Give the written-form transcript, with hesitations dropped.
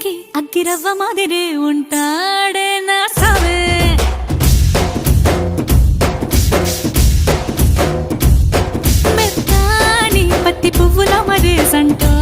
చేతికి అగ్గిరవ్వ మాదిరే ఉంటాడే నా సావే మెత్తాని పత్తి పువ్వుల మరే సంటో